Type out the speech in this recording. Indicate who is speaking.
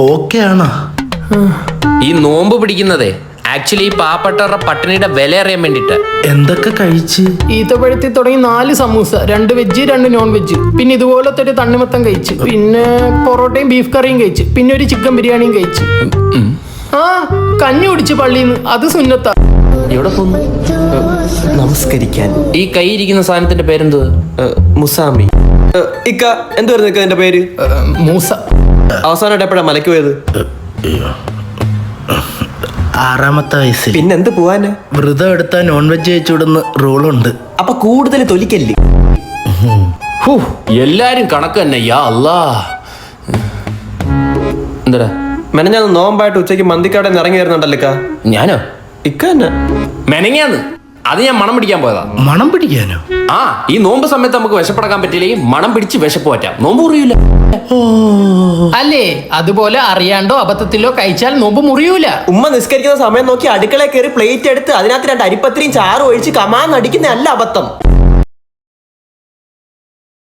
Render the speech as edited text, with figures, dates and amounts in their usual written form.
Speaker 1: Okay ആണോ?
Speaker 2: ഈ നോമ്പ് പിടിക്കുന്നതേ ആക്ച്വലി ഈ പാവപ്പെട്ടവരുടെ പട്ടിണിയുടെ വില അറിയാൻ വേണ്ടിട്ട്.
Speaker 1: എന്തൊക്കെ കഴിച്ച്?
Speaker 3: ഈത്തപ്പഴത്തിൽ തുടങ്ങി 4 സമൂസ, 2 വെജ് 2 നോൺ വെജ്, പിന്നെ ഇതുപോലത്തെ ഒരു തണ്ണിമത്തം കഴിച്ച്, പിന്നെ പൊറോട്ടയും ബീഫ് കറിയും കഴിച്ച്, പിന്നെ ഒരു ചിക്കൻ ബിരിയാണിയും കഴിച്ച്. ആ കഞ്ഞി കുടിച്ച് പള്ളിന്ന്, അത് സുന്നത്താ.
Speaker 2: എവിടെ പോകുന്നു?
Speaker 4: നമസ്കരിക്കാൻ.
Speaker 2: ഈ കൈ ഇരിക്കുന്ന സാധനത്തിന്റെ പേരെന്ത്?
Speaker 4: മുസാമി. ഇക്ക എന്തുവായിരുന്നു ഇക്ക എന്റെ പേര്?
Speaker 3: മൂസ.
Speaker 4: അവസാനമായിട്ട് എപ്പോഴാ മലയ്ക്ക് പോയത്?
Speaker 1: 6ാമത്തെ വയസ്സിൽ.
Speaker 4: പിന്നെന്ത് പോവാന്?
Speaker 1: വ്രതം എടുത്താൽ നോൺ വെജ് കഴിച്ചുവിടുന്ന റൂളുണ്ട്.
Speaker 4: അപ്പൊ കൂടുതൽ തൊലിക്കല്ലേ?
Speaker 2: എല്ലാരും കണക്ക് തന്നെ. യാ അല്ലാ. എന്താ
Speaker 4: മെനഞ്ഞാൽ നോമ്പായിട്ട് ഉച്ചയ്ക്ക് മന്തിക്കാടെ ഇറങ്ങി വരുന്നുണ്ടല്ലോ ഇക്ക.
Speaker 2: ഞാനോ?
Speaker 4: ഇക്ക തന്നെ
Speaker 2: മെനങ്ങാന്ന്. അത് ഞാൻ മണം പിടിക്കാൻ പോയതാ.
Speaker 1: മണം പിടിക്കാനോ?
Speaker 2: ആ ഈ നോമ്പ് സമയത്ത് നമുക്ക് വിശപ്പടക്കാൻ പറ്റില്ലെങ്കിൽ മണം പിടിച്ച് വിശപ്പ് പറ്റാം. നോമ്പ് മുറിയൂല.
Speaker 3: അല്ലേ? അതുപോലെ അറിയാണ്ടോ അബദ്ധത്തിലോ കഴിച്ചാൽ നോമ്പ് മുറിയൂല.
Speaker 4: ഉമ്മ നിസ്കരിക്കുന്ന സമയം നോക്കി അടുക്കളയിൽ കയറി പ്ലേറ്റ് എടുത്ത് അതിനകത്ത് 2 അരിപ്പത്തിരിയും ചാറും ഒഴിച്ച് കമാന്ന് അടിക്കുന്ന അല്ല അബദ്ധം.